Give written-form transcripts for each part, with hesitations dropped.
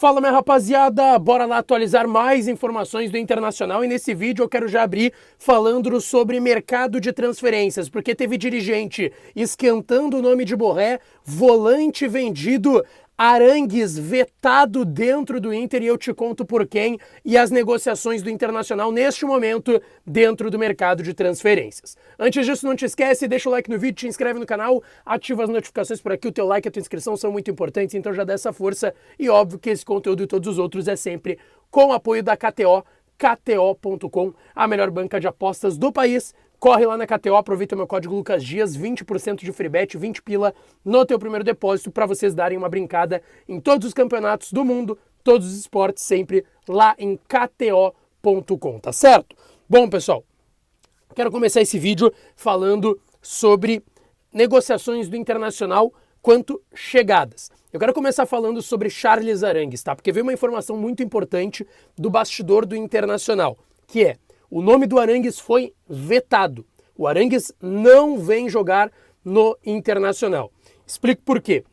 Fala, minha rapaziada, bora lá atualizar mais informações do Internacional e nesse vídeo eu quero já abrir falando sobre mercado de transferências, porque teve dirigente esquentando o nome de Borré, volante vendido, Arangues vetado dentro do Inter e eu te conto por quem e as negociações do Internacional neste momento dentro do mercado de transferências. Antes disso, não te esquece, deixa o like no vídeo, te inscreve no canal, ativa as notificações por aqui, o teu like e a tua inscrição são muito importantes, então já dá essa força e óbvio que esse conteúdo e todos os outros é sempre com o apoio da KTO, KTO.com, a melhor banca de apostas do país. Corre lá na KTO, aproveita o meu código Lucas Dias, 20% de free bet, 20 pila no teu primeiro depósito para vocês darem uma brincada em todos os campeonatos do mundo, todos os esportes, sempre lá em KTO.com, tá certo? Bom, pessoal, quero começar esse vídeo falando sobre negociações do Internacional quanto chegadas. Eu quero começar falando sobre Charles Arangues, tá? Porque veio uma informação muito importante do bastidor do Internacional, que é: o nome do Arangues foi vetado. O Arangues não vem jogar no Internacional. Explico por quê.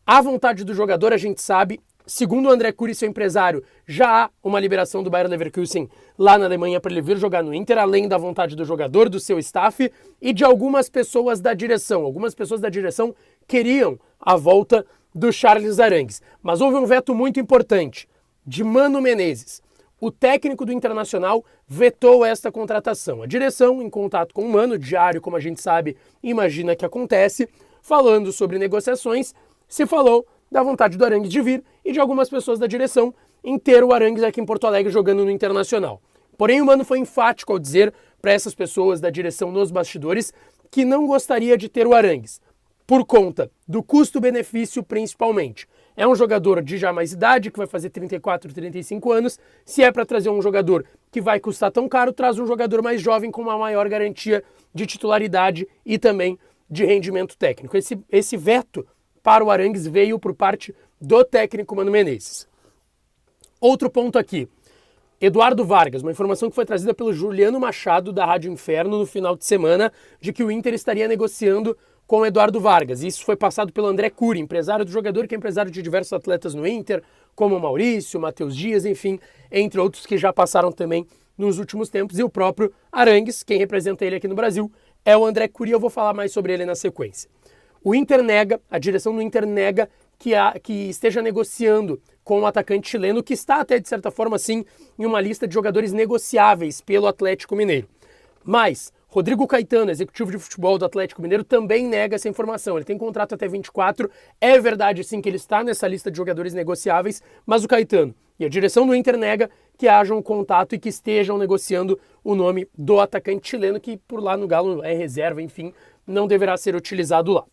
A vontade do jogador, a gente sabe, segundo o André Curi, seu empresário, já há uma liberação do Bayer Leverkusen lá na Alemanha para ele vir jogar no Inter, além da vontade do jogador, do seu staff e de algumas pessoas da direção. Algumas pessoas da direção queriam a volta do Charles Arangues. Mas houve um veto muito importante de Mano Menezes. O técnico do Internacional vetou esta contratação. A direção, em contato com o Mano, diário, como a gente sabe, imagina que acontece, falando sobre negociações, se falou da vontade do Arangues de vir e de algumas pessoas da direção em ter o Arangues aqui em Porto Alegre jogando no Internacional. Porém, o Mano foi enfático ao dizer para essas pessoas da direção nos bastidores que não gostaria de ter o Arangues, por conta do custo-benefício principalmente. É um jogador de já mais idade, que vai fazer 34, 35 anos. Se é para trazer um jogador que vai custar tão caro, traz um jogador mais jovem com uma maior garantia de titularidade e também de rendimento técnico. Esse veto para o Arangues veio por parte do técnico Mano Menezes. Outro ponto aqui. Eduardo Vargas, uma informação que foi trazida pelo Juliano Machado da Rádio Inferno no final de semana, de que o Inter estaria negociando com o Eduardo Vargas. Isso foi passado pelo André Curi, empresário do jogador, que é empresário de diversos atletas no Inter, como o Maurício, Matheus Dias, enfim, entre outros que já passaram também nos últimos tempos. E o próprio Arangues, quem representa ele aqui no Brasil, é o André Curi. Eu vou falar mais sobre ele na sequência. O Inter nega, a direção do Inter nega que esteja negociando com o atacante chileno, que está até, de certa forma, sim, em uma lista de jogadores negociáveis pelo Atlético Mineiro. Mas Rodrigo Caetano, executivo de futebol do Atlético Mineiro, também nega essa informação. Ele tem contrato até 24. É verdade, sim, que ele está nessa lista de jogadores negociáveis, mas o Caetano e a direção do Inter nega que haja um contato e que estejam negociando o nome do atacante chileno, que por lá no Galo é reserva, enfim, não deverá ser utilizado lá.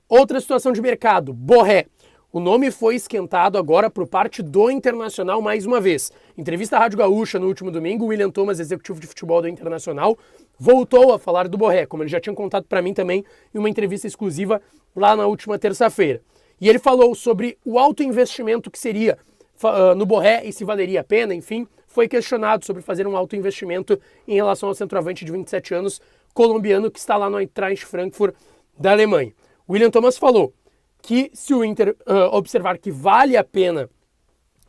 Outra situação de mercado, Borré. O nome foi esquentado agora por parte do Internacional mais uma vez. Entrevista à Rádio Gaúcha no último domingo, o William Thomas, executivo de futebol do Internacional, voltou a falar do Borré, como ele já tinha contado para mim também em uma entrevista exclusiva lá na última terça-feira. E ele falou sobre o alto investimento que seria no Borré e se valeria a pena, enfim, foi questionado sobre fazer um alto investimento em relação ao centroavante de 27 anos colombiano que está lá no Eintracht Frankfurt da Alemanha. O William Thomas falou que se o Inter observar que vale a pena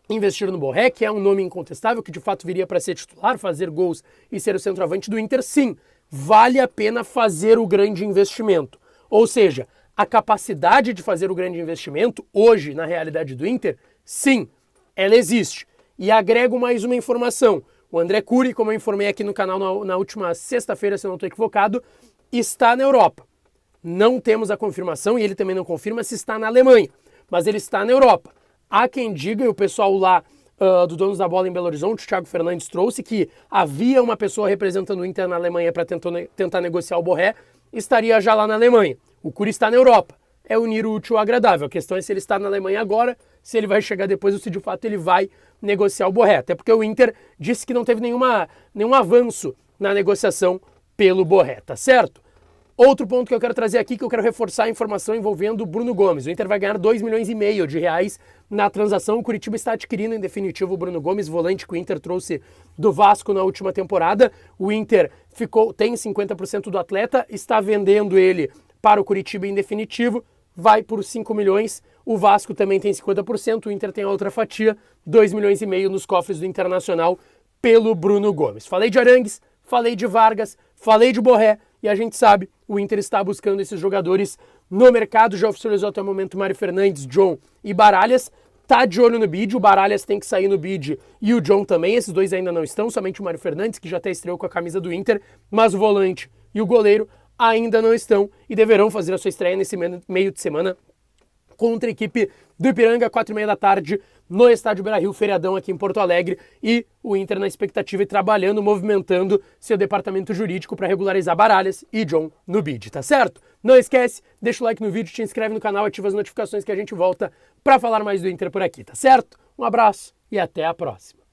investir no Borré, que é um nome incontestável, que de fato viria para ser titular, fazer gols e ser o centroavante do Inter, sim, vale a pena fazer o grande investimento. Ou seja, a capacidade de fazer o grande investimento, hoje, na realidade do Inter, sim, ela existe. E agrego mais uma informação. O André Curi, como eu informei aqui no canal na última sexta-feira, se eu não estou equivocado, está na Europa. Não temos a confirmação, e ele também não confirma se está na Alemanha, mas ele está na Europa. Há quem diga, e o pessoal lá do Donos da Bola em Belo Horizonte, o Thiago Fernandes, trouxe que havia uma pessoa representando o Inter na Alemanha para tentar negociar o Borré, estaria já lá na Alemanha. O Curi está na Europa. É unir o útil ao agradável. A questão é se ele está na Alemanha agora, se ele vai chegar depois ou se de fato ele vai negociar o Borré. Até porque o Inter disse que não teve nenhum avanço na negociação pelo Borré, tá certo? Outro ponto que eu quero trazer aqui, que eu quero reforçar a informação envolvendo o Bruno Gomes. O Inter vai ganhar 2,5 milhões de reais na transação. O Curitiba está adquirindo em definitivo o Bruno Gomes, volante que o Inter trouxe do Vasco na última temporada. O Inter tem 50% do atleta, está vendendo ele para o Curitiba em definitivo, vai por 5 milhões. o Vasco também tem 50%, o Inter tem a outra fatia, 2,5 milhões nos cofres do Internacional pelo Bruno Gomes. Falei de Arangues, falei de Vargas, falei de Borré, e a gente sabe, o Inter está buscando esses jogadores no mercado, já oficializou até o momento Mário Fernandes, John e Baralhas, tá de olho no bid, o Baralhas tem que sair no bid e o John também, esses dois ainda não estão, somente o Mário Fernandes, que já até estreou com a camisa do Inter, mas o volante e o goleiro ainda não estão e deverão fazer a sua estreia nesse meio de semana contra a equipe do Ipiranga, 4h30 da tarde, no Estádio Beira-Rio, feriadão aqui em Porto Alegre, e o Inter na expectativa e trabalhando, movimentando seu departamento jurídico para regularizar Baralhas e John no bid, tá certo? Não esquece, deixa o like no vídeo, te inscreve no canal, ativa as notificações que a gente volta para falar mais do Inter por aqui, tá certo? Um abraço e até a próxima.